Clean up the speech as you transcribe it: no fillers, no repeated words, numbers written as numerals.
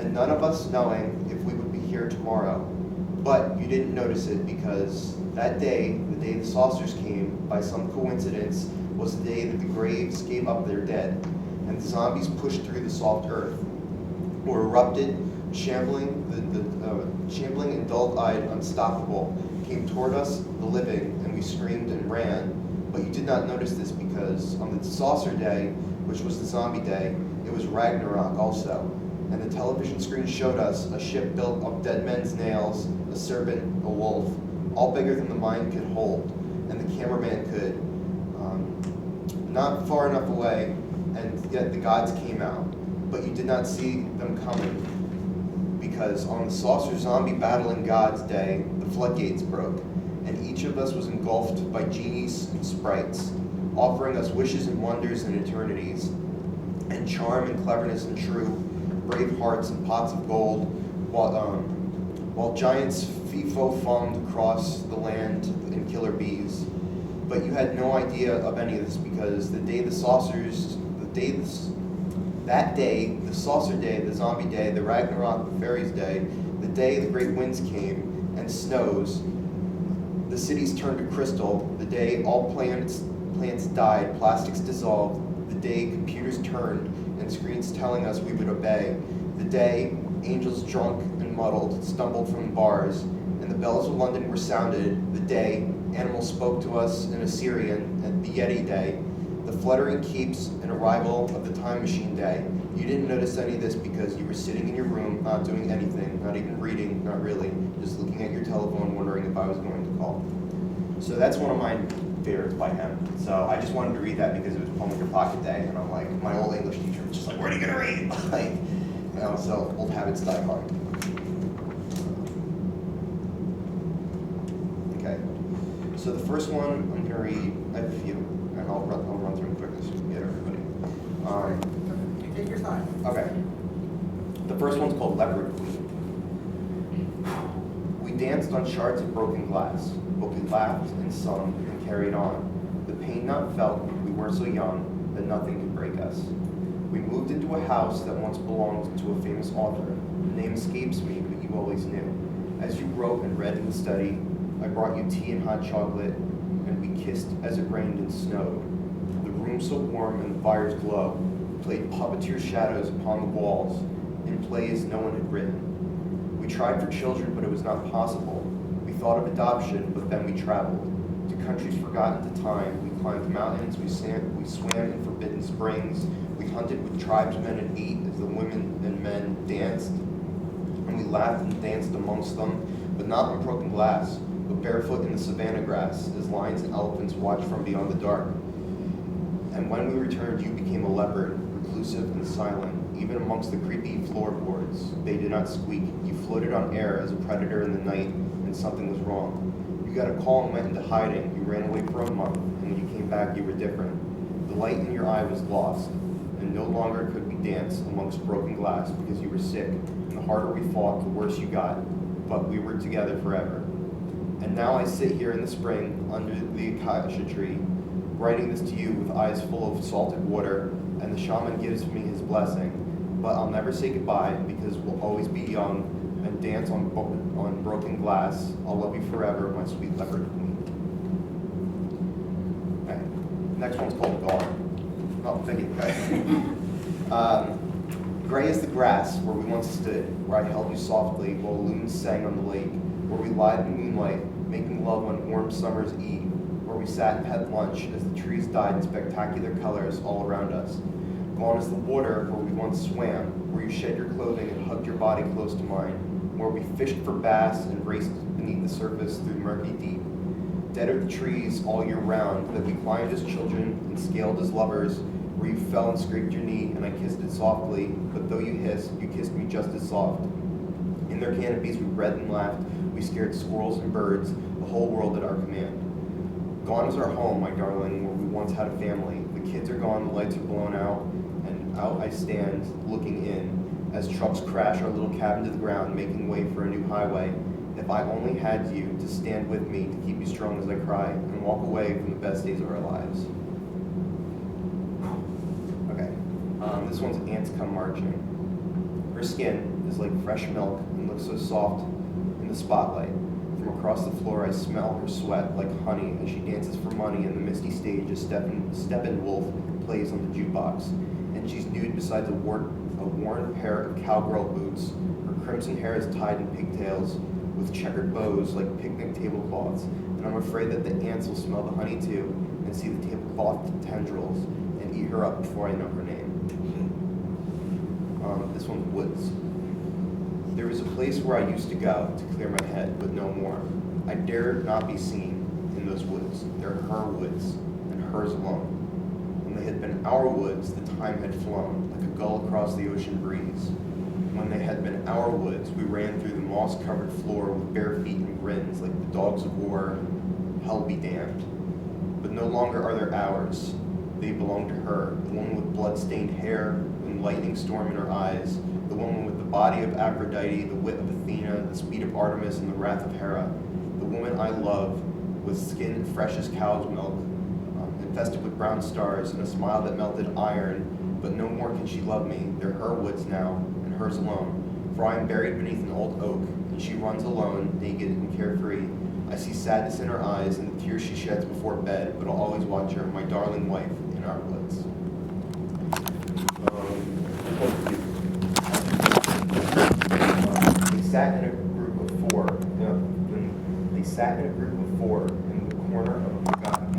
and none of us knowing if we would be here tomorrow. But you didn't notice it because that day, the day the saucers came, by some coincidence, was the day that the graves gave up their dead, and the zombies pushed through the soft earth, or erupted, shambling and dull-eyed, unstoppable, came toward us, the living, and we screamed and ran. But you did not notice this because on the saucer day, which was the zombie day, it was Ragnarok also. And the television screen showed us a ship built of dead men's nails, a serpent, a wolf, all bigger than the mind could hold. And the cameraman could, not far enough away, and yet the gods came out. But you did not see them coming, because on the saucer zombie battling gods day, the floodgates broke, and each of us was engulfed by genies and sprites, offering us wishes and wonders and eternities, and charm and cleverness and true, brave hearts and pots of gold, while giants fee-fo-fummed across the land in killer bees. But you had no idea of any of this because that day, the saucer day, the zombie day, the Ragnarok, the fairies day, the day the great winds came and snows, the cities turned to crystal, the day all plants died, plastics dissolved, the day computers turned and screens telling us we would obey, the day angels drunk and muddled stumbled from bars, and the bells of London were sounded, the day animals spoke to us in Assyrian, and the Yeti day, the fluttering keeps and arrival of the time machine day. You didn't notice any of this because you were sitting in your room, not doing anything, not even reading, not really, just looking at your telephone, wondering if I was going to call. So that's one of my favorites by him. So I just wanted to read that because it was Pull in Your Pocket Day, and I'm like, my old English teacher was just like, what are you gonna read? Like, you know, so old habits die hard. Okay, so the first one I'm gonna read, I have a few, and I'll run through them quickly so we can get everybody. You take your time. Okay. The first one's called Leopard Queen. We danced on shards of broken glass, but we laughed and sung and carried on. The pain not felt, we were so young that nothing could break us. We moved into a house that once belonged to a famous author. The name escapes me, but you always knew. As you wrote and read in the study, I brought you tea and hot chocolate, and we kissed as it rained and snowed. The room so warm and the fire's glow played puppeteer shadows upon the walls in plays no one had written. We tried for children, but it was not possible. We thought of adoption, but then we traveled to countries forgotten to time. We climbed mountains, we swam in forbidden springs, we hunted with tribesmen and ate as the women and men danced, and we laughed and danced amongst them, but not on broken glass, but barefoot in the savanna grass, as lions and elephants watched from beyond the dark. And when we returned, you became a leopard, reclusive and silent, even amongst the creepy floorboards. They did not squeak. You floated on air as a predator in the night, and something was wrong. You got a call and went into hiding. You ran away for a month, and when you came back, you were different. The light in your eye was lost, and no longer could we dance amongst broken glass because you were sick, and the harder we fought, the worse you got, but we were together forever. And now I sit here in the spring under the acacia tree, writing this to you with eyes full of salted water, and the shaman gives me his blessing. But I'll never say goodbye because we'll always be young and dance on broken glass. I'll love you forever, my sweet leopard queen. Okay, next one's called Gone. Oh, thank you, guys. Gray is the grass where we once stood, where I held you softly while loons sang on the lake, where we lied in moonlight, making love on warm summer's eve, where we sat and had lunch as the trees died in spectacular colors all around us. Gone is the water where we once swam, where you shed your clothing and hugged your body close to mine, where we fished for bass and raced beneath the surface through murky deep. Dead are the trees all year round that we climbed as children and scaled as lovers, where you fell and scraped your knee and I kissed it softly, but though you hissed, you kissed me just as soft. In their canopies we read and laughed, we scared squirrels and birds, the whole world at our command. Gone is our home, my darling, where we once had a family. The kids are gone, the lights are blown out, and out I stand, looking in, as trucks crash our little cabin to the ground, making way for a new highway. If I only had you to stand with me, to keep you strong as I cry, and walk away from the best days of our lives. Okay, this one's Ants Come Marching. Her skin is like fresh milk and looks so soft in the spotlight. From across the floor, I smell her sweat like honey as she dances for money in the misty stage as Steppenwolf plays on the jukebox. And she's nude beside a worn pair of cowgirl boots. Her crimson hair is tied in pigtails with checkered bows like picnic tablecloths. And I'm afraid that the ants will smell the honey too and see the tablecloth tendrils and eat her up before I know her name. This one's Woods. There was a place where I used to go to clear my head, but no more. I dared not be seen in those woods. They're her woods, and hers alone. When they had been our woods, the time had flown, like a gull across the ocean breeze. When they had been our woods, we ran through the moss-covered floor with bare feet and grins, like the dogs of war, hell be damned. But no longer are they ours. They belong to her, the woman with blood-stained hair and lightning storm in her eyes, the woman with the body of Aphrodite, the wit of Athena, the speed of Artemis, and the wrath of Hera, the woman I love, with skin fresh as cow's milk, infested with brown stars, and a smile that melted iron, but no more can she love me. They're her woods now, and hers alone. For I am buried beneath an old oak, and she runs alone, naked and carefree. I see sadness in her eyes and the tears she sheds before bed, but I'll always watch her, my darling wife, in our woods. They sat in a group of four.